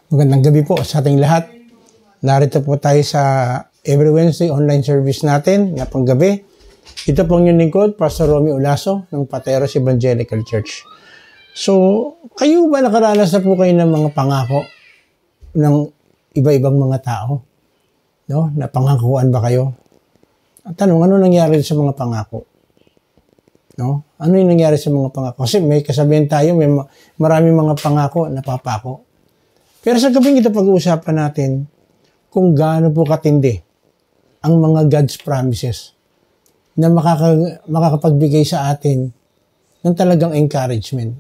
Magandang gabi po sa ating lahat. Narito po tayo sa every Wednesday online service natin na panggabi. Ito pong yung lingkod, Pastor Romy Olaso ng Pateros Evangelical Church. So, kayo ba nakaranas na po kayo ng mga pangako ng iba-ibang mga tao? No? Napangakuan ba kayo? At tanong, ano nangyari sa mga pangako? No? Ano yung nangyari sa mga pangako? Kasi may kasabihan tayo, may maraming mga pangako na papako. Pero sa gabing ito pag-uusapan natin kung gaano po katindi ang mga God's promises na makakapagbigay sa atin ng talagang encouragement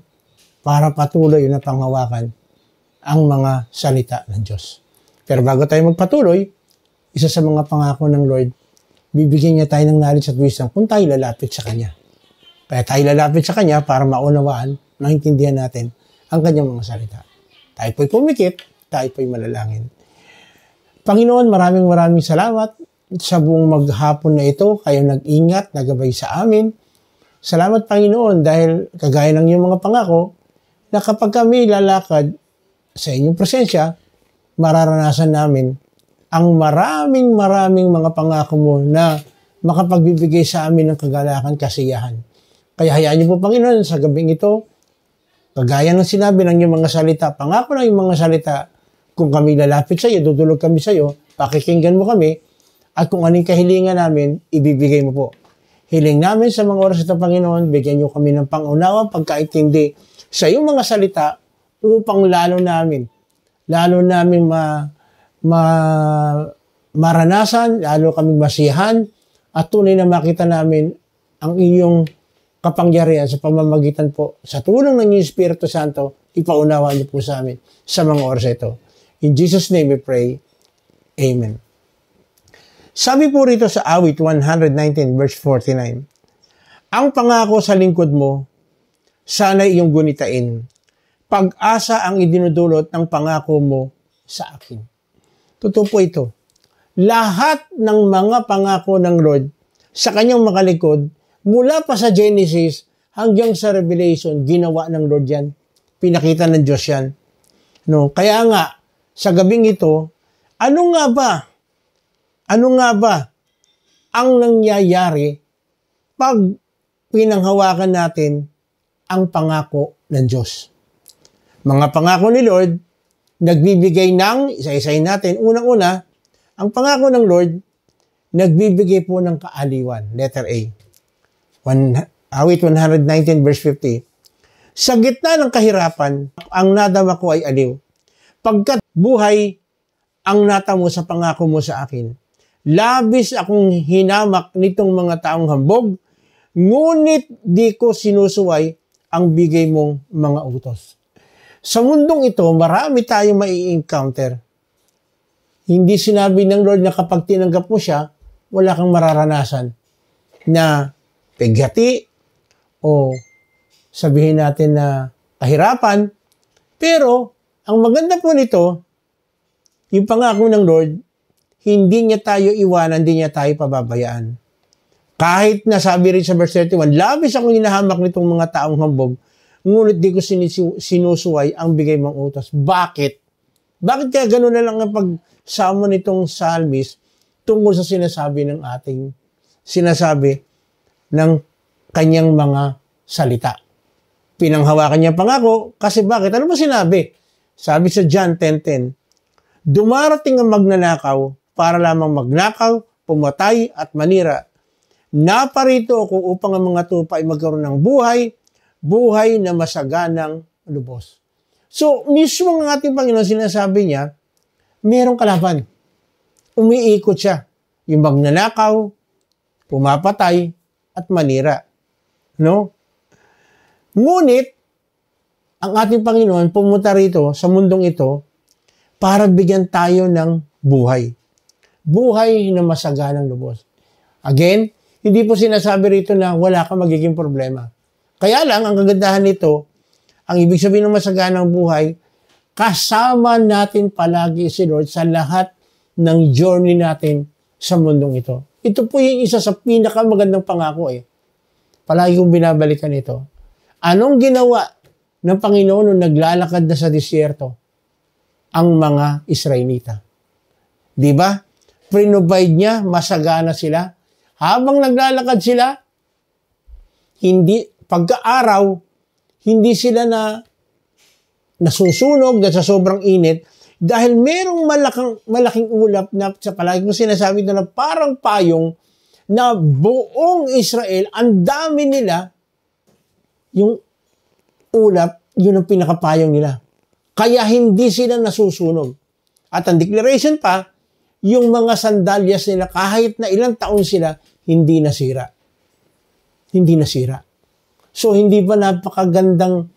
para patuloy na panghawakan ang mga salita ng Diyos. Pero bago tayo magpatuloy, isa sa mga pangako ng Lord, bibigyan niya tayo ng knowledge at wisdom kung tayo lalapit sa Kanya. Kaya tayo lalapit sa Kanya para maunawaan, maintindihan natin ang Kanyang mga salita. Tayo po'y pumikit, tayo po'y malalangin. Panginoon, maraming salamat sa buong maghapon na ito. Kayo nag-ingat, nagabay sa amin. Salamat, Panginoon, dahil kagaya ng iyong mga pangako, na kapag kami lalakad sa inyong presensya, mararanasan namin ang maraming mga pangako mo na makapagbibigay sa amin ng kagalakan, kasiyahan. Kaya hayaan niyo po, Panginoon, sa gabing ito, kagaya ng sinabi ng iyong mga salita, pangako ng iyong mga salita, kung kami lalapit sa iyo, dudulog kami sa iyo, pakikinggan mo kami, at kung anong kahilingan namin, ibibigay mo po. Hiling namin sa mga oras ito, Panginoon, bigyan niyo kami ng pangunawa, pagkaintindi sa iyong mga salita, upang lalo namin maranasan, lalo kaming masiyahan, at tunay na makita namin ang iyong kapangyarihan sa pamamagitan po sa tulong ng iyong Espiritu Santo, ipaunawa niyo po sa amin sa mga oras ito. In Jesus' name we pray. Amen. Sabi po rito sa awit 119 verse 49, ang pangako sa lingkod mo, sana iyong gunitain. Pag-asa ang idinudulot ng pangako mo sa akin. Totoo po ito. Lahat ng mga pangako ng Lord sa kanyang mga lingkod, mula pa sa Genesis hanggang sa Revelation, ginawa ng Lord yan. Pinakita ng Diyos yan. No? Kaya nga, sa gabing ito, ano nga ba ang nangyayari pag pinanghawakan natin ang pangako ng Diyos? Mga pangako ni Lord, nagbibigay ng, isa-isayin natin, unang-una, ang pangako ng Lord, nagbibigay po ng kaaliwan. Letter A. Awit 119 verse 50. Sa gitna ng kahirapan, ang nadama ko ay aliw. Pagkat buhay ang natamo sa pangako mo sa akin. Labis akong hinamak nitong mga taong hambog, ngunit di ko sinusuway ang bigay mong mga utos. Sa mundong ito, marami tayong mai-encounter. Hindi sinabi ng Lord na kapag tinanggap mo siya, wala kang mararanasan na pighati o sabihin natin na kahirapan. Pero, ang maganda po nito, yung pangako ng Lord, hindi niya tayo iwanan, hindi niya tayo pababayaan. Kahit na sabi rin sa verse 31, labis akong hinahamak nitong mga taong hambog, ngunit di ko sinusuway ang bigay mong utos. Bakit? Bakit kaya gano'n na lang ang pagsamo nitong psalmist tungkol sa sinasabi ng kanyang mga salita? Pinanghawakan niya pangako kasi bakit? Ano ba sinabi? Sabi sa John 10:10, dumarating ang magnanakaw para lamang magnakaw, pumatay at manira. Naparito ako upang ang mga tupa ay magkaroon ng buhay na masaganang lubos. So, mismo ang ating Panginoon sinasabi niya, merong kalaban. Umiikot siya. Yung magnanakaw, pumapatay, at manira. No? Ngunit, ang ating Panginoon pumunta rito sa mundong ito para bigyan tayo ng buhay. Buhay na masaganang lubos. Again, hindi po sinasabi rito na wala kang magiging problema. Kaya lang, ang kagandahan nito, ang ibig sabihin ng masaganang buhay, kasama natin palagi si Lord sa lahat ng journey natin sa mundong ito. Ito po yung isa sa pinakamagandang pangako eh. Palagi kong binabalikan ito. Anong ginawa ng Panginoon nung naglalakad na sa disyerto? ang mga Israelita. Di ba? Provide niya, masagana sila. Habang naglalakad sila, pagka-araw, hindi sila nasusunog na sa sobrang init dahil merong malaking ulap na sa palagi kong sinasabi na parang payong na buong Israel, ang dami nila, yung ulap, yun ang pinakapayong nila. Kaya hindi sila nasusunog. At ang declaration pa, yung mga sandalyas nila, kahit na ilang taon sila, hindi nasira. Hindi nasira. So, hindi ba napakagandang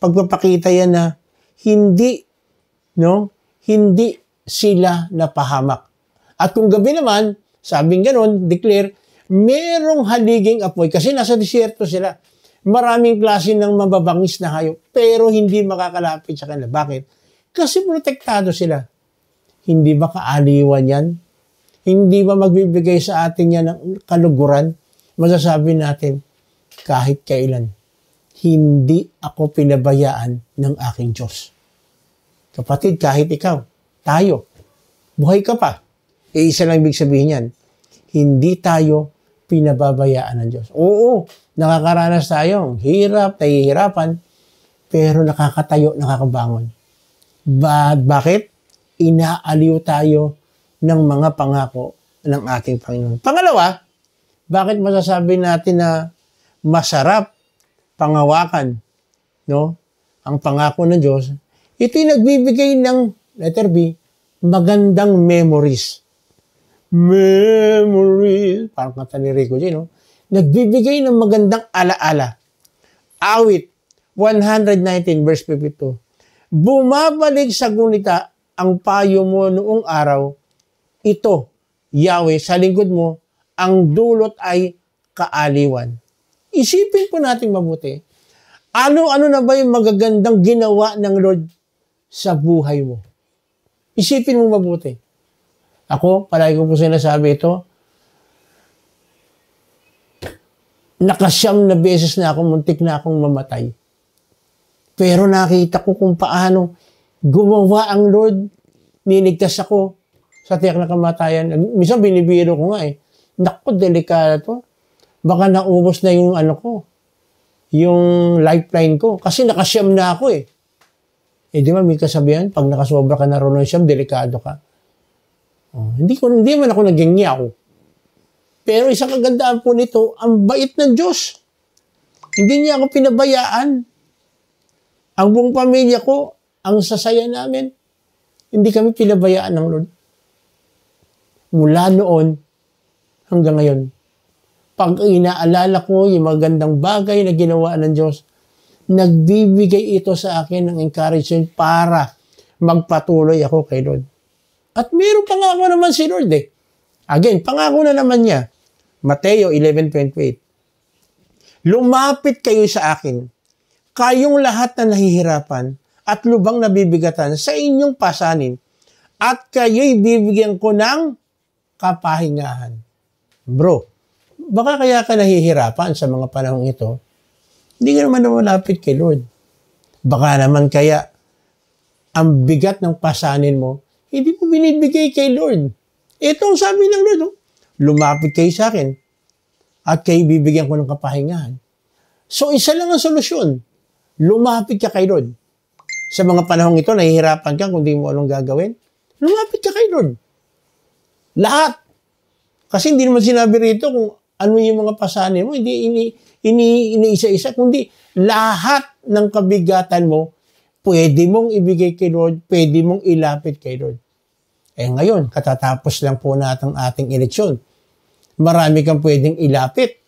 pagpapakita yan na hindi sila napahamak. At kung gabi naman, sabing ganon, declare, merong haliging apoy. Kasi nasa disyerto sila. Maraming klase ng mababangis na hayop, pero hindi makakalapit sa kanila. Bakit? Kasi protektado sila. Hindi ba kaaliwan yan? Hindi ba magbibigay sa atin yan ng kaluguran? Masasabi natin, kahit kailan, hindi ako pinabayaan ng aking Diyos. Kapatid, kahit ikaw, tayo, buhay ka pa. Isa lang ibig sabihin yan, hindi tayo pinababayaan ng Diyos. Oo, nakakaranas tayo, hirap, nahihirapan, pero nakakatayo, nakakabangon. Bakit? Inaaliw tayo ng mga pangako ng ating Panginoon. Pangalawa, bakit masasabi natin na masarap pangawakan, ang pangako ng Diyos? Ito'y nagbibigay ng, letter B, magandang memories. Memories. Parang kanta ni Rico J, nagbibigay ng magandang alaala. Awit 119 verse 52. Bumabalik sa gunita ang payo mo noong araw. Ito, Yahweh, sa lingkod mo, ang dulot ay kaaliwan. Isipin po natin mabuti. Ano-ano na ba yung magagandang ginawa ng Lord sa buhay mo? Isipin mo mabuti. Ako, palagi ko po sinasabi ito, nakasyam na beses na ako, muntik na akong mamatay. Pero nakita ko kung paano gumawa ang Lord, niligtas ako sa tiyak na kamatayan. Minsan binibiro ko nga naku, delikado to. Baka naubos na yung yung lifeline ko. Kasi nakasyam na ako di ba may kasabihan, pag nakasobra ka na ron ng siyam, delikado ka. Hindi man ako nagingyaw. Pero isang kagandaan po nito, ang bait ng Diyos. Hindi niya ako pinabayaan. Ang buong pamilya ko, ang sasaya namin, hindi kami pinabayaan ng Lord. Mula noon hanggang ngayon. Pag inaalala ko yung magandang bagay na ginawa ng Diyos, nagbibigay ito sa akin ng encouragement para magpatuloy ako kay Lord. At mayroong pangako naman si Lord Again, pangako na naman niya. Mateo 11:28. Lumapit kayo sa akin, kayong lahat na nahihirapan at lubang nabibigatan sa inyong pasanin, at kayo'y bibigyan ko ng kapahingahan. Bro, baka kaya ka nahihirapan sa mga panahong ito, hindi ka naman lumapit kay Lord. Baka naman kaya ang bigat ng pasanin mo, hindi mo binibigay kay Lord. Ito ang sabi ng Lord, lumapit kayo sa akin at kayo bibigyan ko ng kapahingahan. So, isa lang ang solusyon. Lumapit ka kay Lord. Sa mga panahong ito, nahihirapan ka kung di mo anong gagawin. Lumapit ka kay Lord. Lahat. Kasi hindi naman sinabi rito kung ano yung mga pasanin mo. Hindi iniisa-isa, kundi lahat ng kabigatan mo, pwede mong ibigay kay Lord, pwede mong ilapit kay Lord. Ngayon, katatapos lang po natin ating eleksyon. Marami kang pwedeng ilapit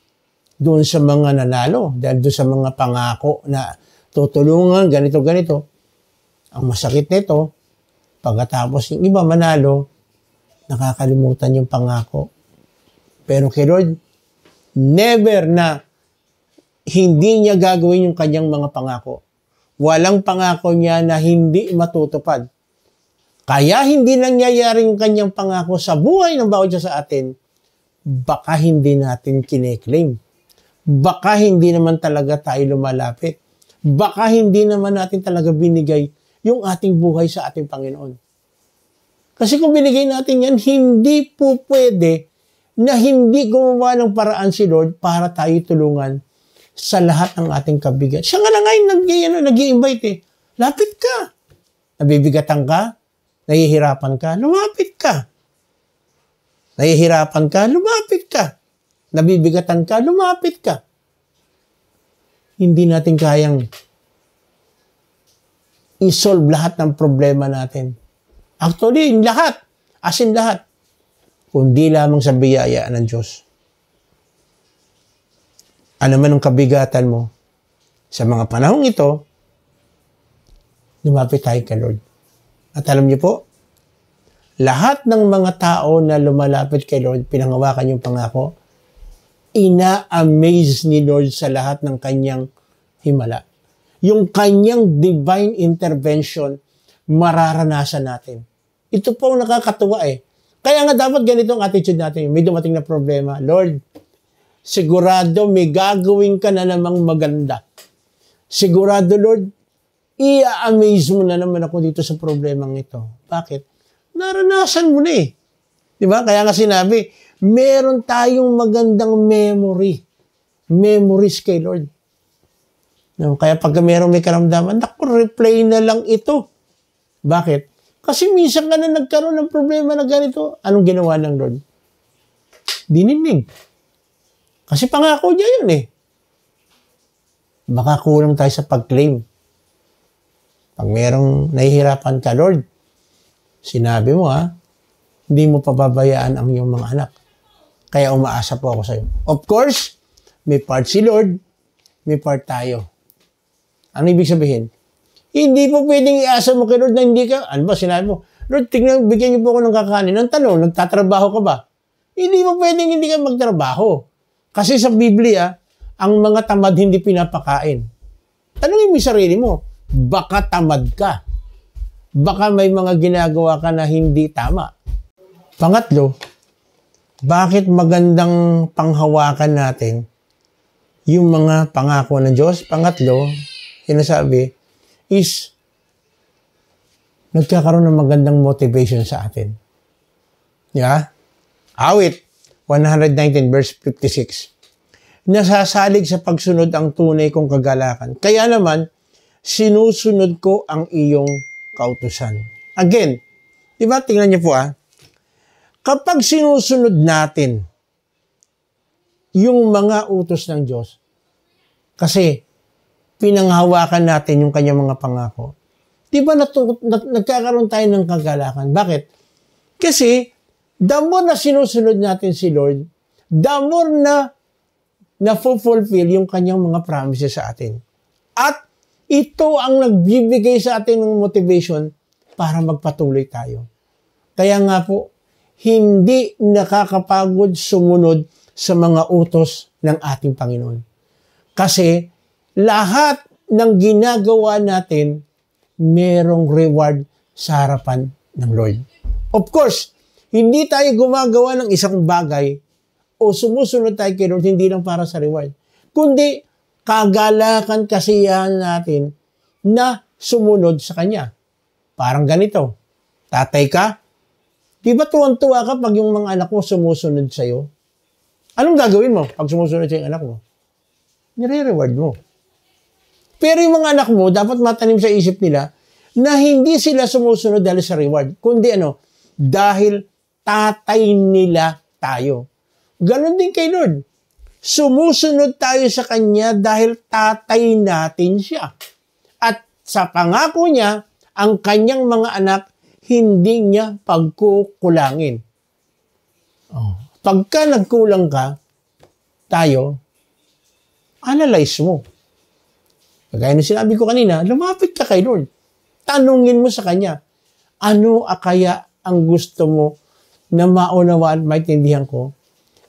doon sa mga nanalo, dahil doon sa mga pangako na tutulungan, ganito-ganito. Ang masakit nito, pagkatapos yung iba manalo, nakakalimutan yung pangako. Pero kay Lord, never na hindi niya gagawin yung kanyang mga pangako. Walang pangako niya na hindi matutupad. Kaya hindi nangyayari yung kanyang pangako sa buhay ng bawat isa sa atin, baka hindi natin kine-claim. Baka hindi naman talaga tayo lumalapit. Baka hindi naman natin talaga binigay yung ating buhay sa ating Panginoon. Kasi kung binigay natin yan, hindi po pwede na hindi gumawa ng paraan si Lord para tayo tulungan sa lahat ng ating kabigat. Siya nga na ngayon nag-i-invite eh. Lapit ka. Nabibigatan ka? Nahihirapan ka? Lumapit ka. Nahihirapan ka? Lumapit ka. Nabibigatan ka? Lumapit ka. Hindi natin kayang i-solve lahat ng problema natin. Actually, lahat. As in lahat. Kundi lamang sa biyaya ng Diyos. Ano man ang kabigatan mo, sa mga panahong ito, lumapit tayo kay Lord. At alam niyo po, lahat ng mga tao na lumalapit kay Lord, pinangawakan yung pangako, ina-amaze ni Lord sa lahat ng kanyang himala. Yung kanyang divine intervention, mararanasan natin. Ito po ang nakakatuwa eh. Kaya nga dapat ganito ang attitude natin. May dumating na problema. Lord, sigurado may gagawin ka na namang maganda. Sigurado, Lord, i-amaze mo na naman ako dito sa problemang ito. Bakit? Naranasan mo na eh. Diba? Kaya nga sinabi, meron tayong magandang memories kay Lord. No? Kaya pag may karamdaman, naku, replay na lang ito. Bakit? Kasi minsan ka na nagkaroon ng problema na ganito. Anong ginawa ng Lord? Dininig. Kasi pangako niya yun eh. Baka kulang tayo sa pag-claim. Pag merong nahihirapan ka, Lord, sinabi mo hindi mo pababayaan ang iyong mga anak. Kaya umaasa po ako sa iyo. Of course, may part si Lord, may part tayo. Ano ibig sabihin? Hindi po pwedeng iasa mo kay Lord na hindi ka, ano ba sinabi mo? Lord, tingnan, bigyan niyo po ako ng kakanin. Ang tanong, nagtatrabaho ka ba? Hindi po pwedeng hindi ka magtrabaho. Kasi sa Biblia, ang mga tamad hindi pinapakain. Tanungin mo yung sarili mo, baka tamad ka. Baka may mga ginagawa ka na hindi tama. Pangatlo, bakit magandang panghawakan natin yung mga pangako ng Diyos? Pangatlo, sinasabi, is nagkakaroon ng magandang motivation sa atin. Yeah? Awit 119 verse 56. Nasasalig sa pagsunod ang tunay kong kagalakan. Kaya naman, sinusunod ko ang iyong kautusan. Again, di ba, tingnan niyo po kapag sinusunod natin yung mga utos ng Diyos, kasi pinanghawakan natin yung kanyang mga pangako, di ba nagkakaroon tayo ng kagalakan? Bakit? Kasi, the more na sinusunod natin si Lord, the more na fulfill yung kanyang mga promises sa atin. At ito ang nagbibigay sa atin ng motivation para magpatuloy tayo. Kaya nga po, hindi nakakapagod sumunod sa mga utos ng ating Panginoon. Kasi lahat ng ginagawa natin, merong reward sa harapan ng Lord. Of course, hindi tayo gumagawa ng isang bagay o sumusunod tayo kay Lord hindi lang para sa reward, kundi kagalakan kasiyahan natin na sumunod sa Kanya. Parang ganito, tatay ka, di ba tuwang-tuwa ka pag yung mga anak mo sumusunod sa'yo? Anong gagawin mo pag sumusunod sa yung anak mo? Nire-reward mo. Pero yung mga anak mo, dapat matanim sa isip nila na hindi sila sumusunod dahil sa reward, kundi dahil tatay nila tayo. Ganon din kay Lord. Sumusunod tayo sa Kanya dahil tatay natin siya. At sa pangako niya, ang Kanyang mga anak, hindi niya pagkukulangin. Pagka nagkulang ka, tayo, analyze mo. Kagaya ng sinabi ko kanina, lumapit ka kay Lord. Tanungin mo sa Kanya, ano kaya ang gusto mo na maunawaan, maintindihan ko?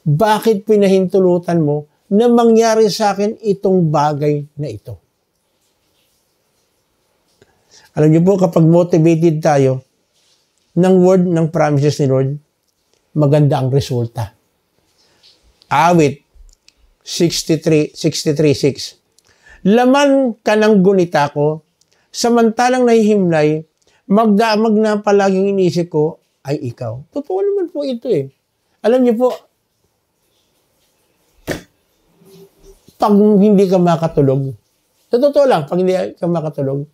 Bakit pinahintulutan mo na mangyari sa akin itong bagay na ito? Alam niyo po, kapag motivated tayo ng word ng promises ni Lord, maganda ang resulta. Awit 63:6. Laman ka ng gunita ko, Samantalang nahihimlay, magdamag na palaging inisip ko ay ikaw. Totoo naman po ito eh. Alam niyo po, pag hindi ka makatulog, totoo lang, pag hindi ka makatulog,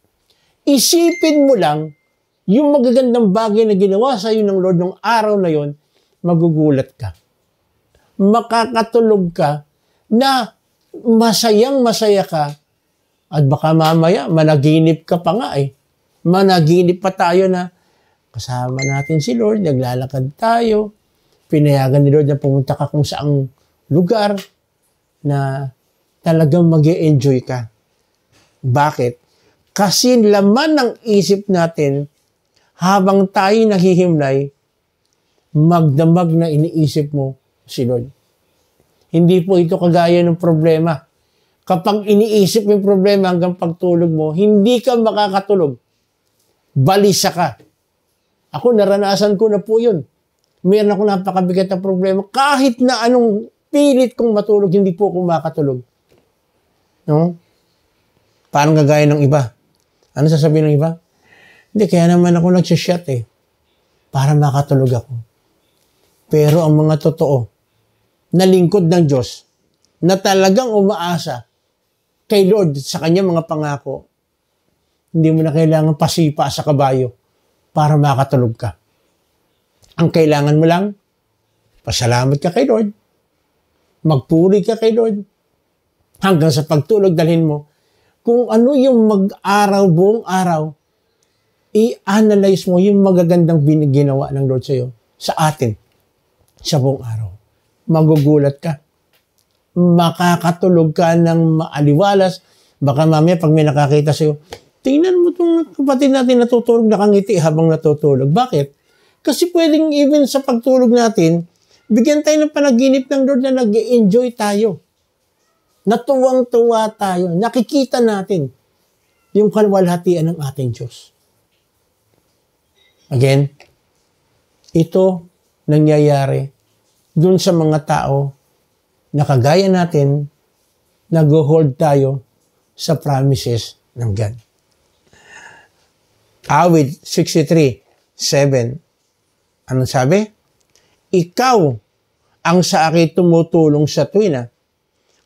isipin mo lang yung magagandang bagay na ginawa sa iyo ng Lord ng araw na yon, magugulat ka. Makakatulog ka na masayang-masaya ka at baka mamaya managinip ka pa nga eh. Managinip pa tayo na kasama natin si Lord, naglalakad tayo, pinayagan ni Lord na pumunta ka kung saang lugar na talagang mag-e-enjoy ka. Bakit? Kasi laman ng isip natin, habang tayo nahihimlay, magdamag na iniisip mo si Lord. Hindi po ito kagaya ng problema. Kapag iniisip mo yung problema hanggang pagtulog mo, hindi ka makakatulog. Balisa ka. Ako, naranasan ko na po yun. Meron ako napakabigat na problema. Kahit na anong pilit kong matulog, hindi po ako makatulog. No? Parang gagaya ng iba. Ano sasabihin ng iba? Hindi, kaya naman ako nagsishot eh. Para makatulog ako. Pero ang mga totoo, na lingkod ng Diyos, na talagang umaasa kay Lord sa kanyang mga pangako, hindi mo na kailangan pasipa sa kabayo para makatulog ka. Ang kailangan mo lang, pasalamat ka kay Lord, magpuri ka kay Lord, hanggang sa pagtulog dalhin mo, kung ano yung mag-araw, buong araw, i-analyze mo yung magagandang ginawa ng Lord sa iyo, sa atin, sa buong araw. Magugulat ka. Makakatulog ka ng maaliwalas. Baka mamaya pag may nakakita sa iyo, tingnan mo itong kapatid natin natutulog, nakangiti habang natutulog. Bakit? Kasi pwedeng even sa pagtulog natin, bigyan tayo ng panaginip ng Lord na nag-enjoy tayo. Natuwang-tuwa tayo. Nakikita natin yung kalwalhatian ng ating Diyos. Again, ito nangyayari dun sa mga tao na kagaya natin, nag-hold tayo sa promises ng God. Awit 63:7. Anong sabi? Ikaw ang sa akin tumutulong sa tuwina,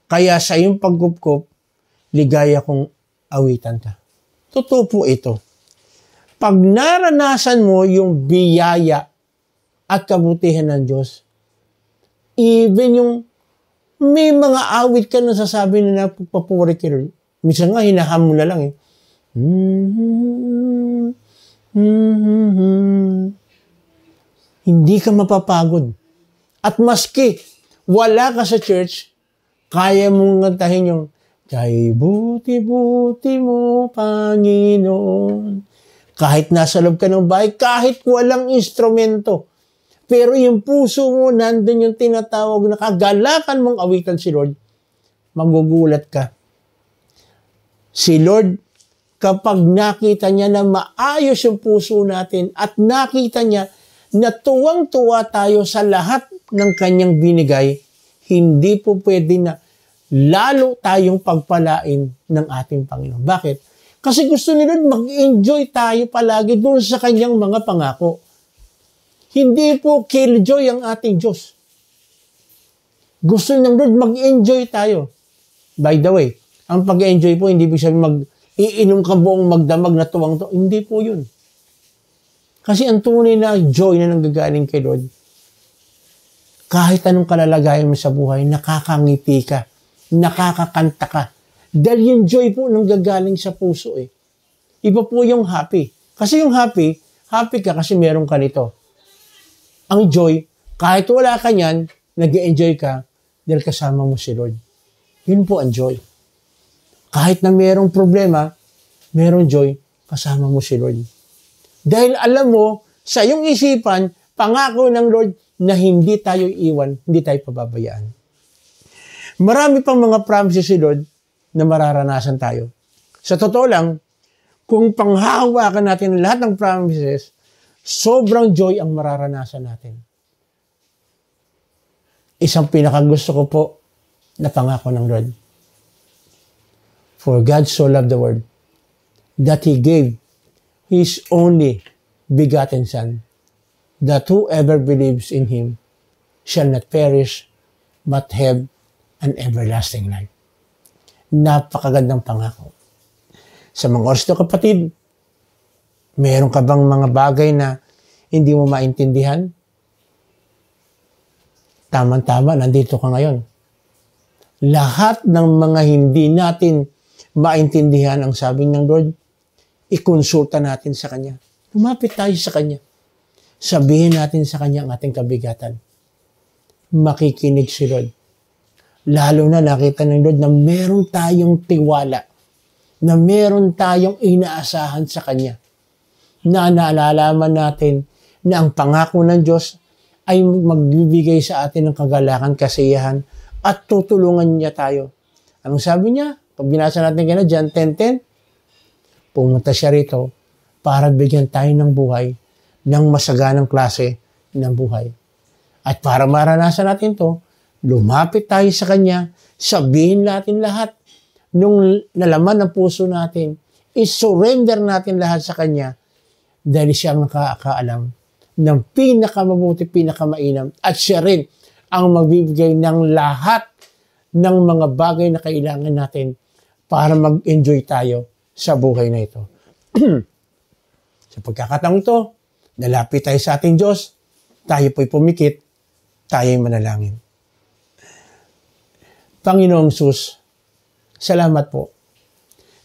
kaya sa iyong pagkupkup, ligaya kong awitan ka. Totoo po ito. Pag naranasan mo yung biyaya at kabutihan ng Diyos, even yung may mga awit ka na sasabi na napapuri kay Lord. Minsan nga, hinaham mo na lang eh. Hindi ka mapapagod. At maski wala ka sa church, kaya mong ngantahin yung kay buti-buti mo, Panginoon. Kahit nasa loob ka ng bahay, kahit walang instrumento, pero yung puso mo, nandun yung tinatawag na kagalakan mong awitan si Lord, magugulat ka. Si Lord, kapag nakita niya na maayos yung puso natin at nakita niya na tuwang-tuwa tayo sa lahat ng kanyang binigay, hindi po pwede na lalo tayong pagpalain ng ating Panginoon. Bakit? Kasi gusto ni Lord mag-enjoy tayo palagi doon sa kanyang mga pangako. Hindi po killjoy ang ating Diyos. Gusto ng Lord mag-enjoy tayo. By the way, ang pag-enjoy po, hindi po siya iinom ka buong magdamag na tuwang-tuwa. Hindi po yun. Kasi ang tunay na joy na nanggagaling kay Lord, kahit anong kalalagayan mo sa buhay, nakakangiti ka, nakakakanta ka. Dahil yung joy po nanggagaling sa puso eh. Iba po yung happy. Kasi yung happy ka kasi meron ka nito. Ang joy, kahit wala ka niyan, nag-enjoy ka dahil kasama mo si Lord. Yun po ang joy. Kahit na merong problema, merong joy, kasama mo si Lord. Dahil alam mo, sa iyong isipan, pangako ng Lord na hindi tayo iwan, hindi tayo pababayaan. Marami pang mga promises si Lord na mararanasan tayo. Sa totoo lang, kung panghahawakan natin lahat ng promises, sobrang joy ang mararanasan natin. Isang pinakagusto ko po na pangako ng Lord. For God so loved the world that He gave His only begotten Son, that whoever believes in Him shall not perish, but have an everlasting life. Napakagandang pangako. Sa mga oras na kapatid, meron ka bang mga bagay na hindi mo maintindihan? Tama-tama, nandito ka ngayon. Lahat ng mga hindi natin maintindihan, ang sabi ng Lord, ikonsulta natin sa Kanya. Lumapit tayo sa Kanya. Sabihin natin sa Kanya ang ating kabigatan. Makikinig si Lord. Lalo na nakita ng Lord na meron tayong tiwala, na meron tayong inaasahan sa Kanya, na naalalaman natin na ang pangako ng Diyos ay magbibigay sa atin ng kagalakan, kasiyahan, at tutulungan niya tayo. Anong sabi niya? Pag binasa natin kaya John 10:10, pumunta siya rito para bigyan tayo ng buhay, ng masaganang klase ng buhay. At para maranasan natin to, lumapit tayo sa Kanya, sabihin natin lahat nung nalaman ng puso natin, isurrender natin lahat sa Kanya dahil siya ang nakakaalam ng pinakamabuti, pinakamainam, at siya rin ang magbibigay ng lahat ng mga bagay na kailangan natin para mag-enjoy tayo sa buhay na ito. Sa pagkakataong ito, nalapit tayo sa ating Diyos, tayo po'y pumikit, tayo'y manalangin. Panginoong Sus, salamat po.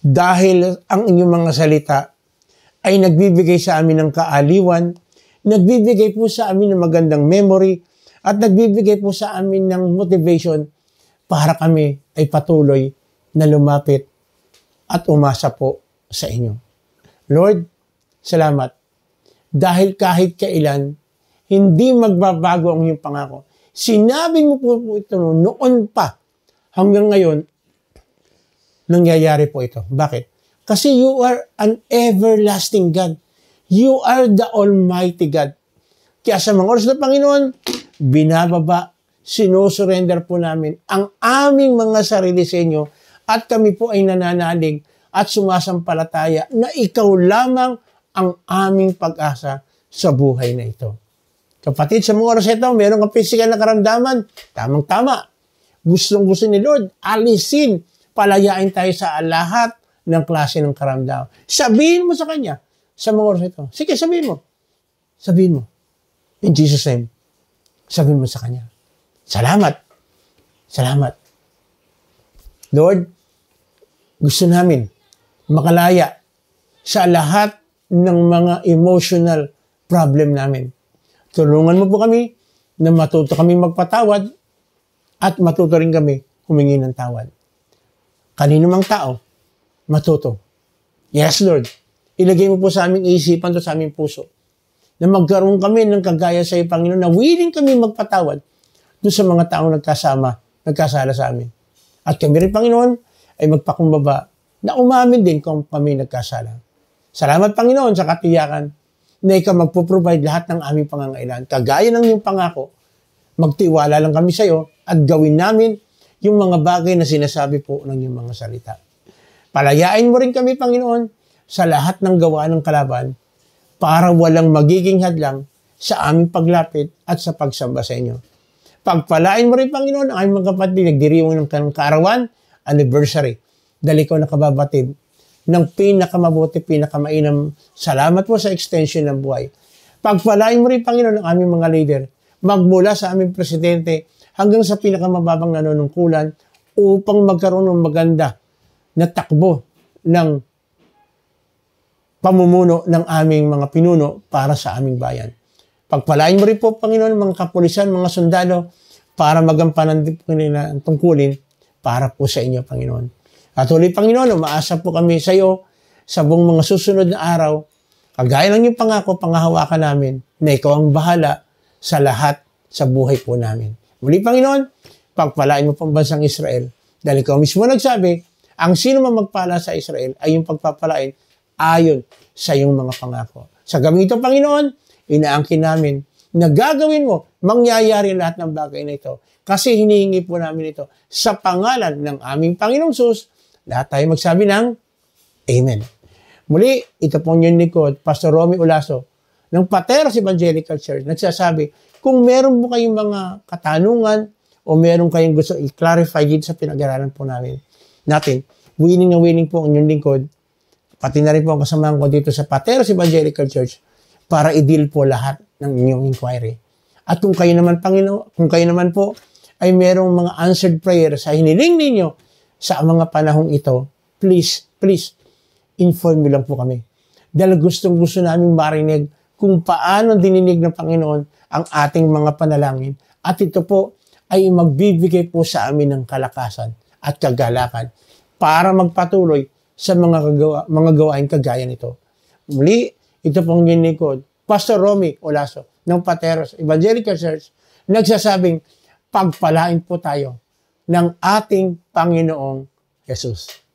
Dahil ang inyong mga salita ay nagbibigay sa amin ng kaaliwan, nagbibigay po sa amin ng magandang memory, at nagbibigay po sa amin ng motivation para kami ay patuloy na lumapit at umasa po sa inyo. Lord, salamat. Dahil kahit kailan, hindi magbabago ang iyong pangako. Sinabi mo po ito noon pa hanggang ngayon, nangyayari po ito. Bakit? Kasi you are an everlasting God. You are the Almighty God. Kaya sa mga oras na Panginoon, binababa, sinusurrender po namin ang aming mga sarili sa inyo at kami po ay nananalig at sumasampalataya na ikaw lamang ang aming pag-asa sa buhay na ito. Kapatid, sa mga oras ito, meron kang physical na karamdaman, tamang-tama. Gustong-gusto ni Lord, alisin, palayain tayo sa lahat ng klase ng karamdaman. Sabihin mo sa Kanya, sa mga oras ito. Sige, sabihin mo. Sabihin mo. In Jesus' name. Sabihin mo sa Kanya. Salamat. Salamat. Lord, gusto namin makalaya sa lahat ng mga emotional problem namin. Tulungan mo po kami na matuto kami magpatawad at matuto rin kami humingi ng tawad. Kanino mang tao, matuto. Yes, Lord. Ilagay mo po sa aming isipan to sa aming puso na magkaroon kami ng kagaya sa iyo, Panginoon, na willing kami magpatawad doon sa mga taong nagkasala sa amin. At kami rin, Panginoon, ay magpakumbaba na umamin din kung kami nagkasala. Salamat, Panginoon, sa katiyakan na ikaw magpo-provide lahat ng aming pangangailangan. Kagaya ng iyong pangako, magtiwala lang kami sa iyo at gawin namin yung mga bagay na sinasabi po ng iyong mga salita. Palayain mo rin kami, Panginoon, sa lahat ng gawa ng kalaban para walang magiging hadlang sa aming paglapit at sa pagsamba sa inyo. Pagpalain mo rin, Panginoon, ang aming mga kapatid nagdiriwang ng kaarawan, anniversary. Dahil ikaw nakababatid ng pinakamabuti, pinakamainam. Salamat po sa extension ng buhay. Pagpalain mo rin, Panginoon, ang aming mga leader, magmula sa aming presidente hanggang sa pinakamababang nanunungkulan upang magkaroon ng maganda na takbo ng pamumuno ng aming mga pinuno para sa aming bayan. Pagpalain mo rin po, Panginoon, mga kapulisan, mga sundalo, para magampanan din po nila ang tungkulin para po sa inyo, Panginoon. At ulit, Panginoon, umaasa po kami sa iyo sa buong mga susunod na araw, kagaya ng iyong pangako, pangahawakan namin na ikaw ang bahala sa lahat sa buhay po namin. Muli, Panginoon, pagpalain mo pang bansang Israel. Dahil ikaw mismo nagsabi, ang sino man magpala sa Israel ay yung pagpapalain ayon sa iyong mga pangako. Sa gabing ito, Panginoon, inaangkin namin na gagawin mo, mangyayari lahat ng bagay na ito. Kasi hinihingi po namin ito sa pangalan ng aming Panginoong Sus. Lahat tayo magsabi ng Amen. Muli, ito pong yung likod, Pastor Romy Ulaso, ng Pateros Evangelical Church, nagsasabi, kung meron mo kayong mga katanungan o meron kayong gusto i-clarify dito sa pinag-aralan po natin, willing na willing po ang inyong lingkod, pati na rin po ang kasamahan ko dito sa Pateros Evangelical Church para i-deal po lahat ng inyong inquiry. At kung kayo naman, kung kayo naman po ay merong mga answered prayer sa hiniling ninyo sa mga panahong ito, please, inform nyo lang po kami. Dahil gustong-gusto namin marinig kung paano dininig ng Panginoon ang ating mga panalangin. At ito po ay magbibigay po sa amin ng kalakasan at kagalakan para magpatuloy sa mga gawain kagaya nito. Muli, ito pong lingkod, Pastor Romy Ulaso ng Pateros Evangelical Church, nagsasabing, pagpalain po tayo ng ating Panginoong Jesus.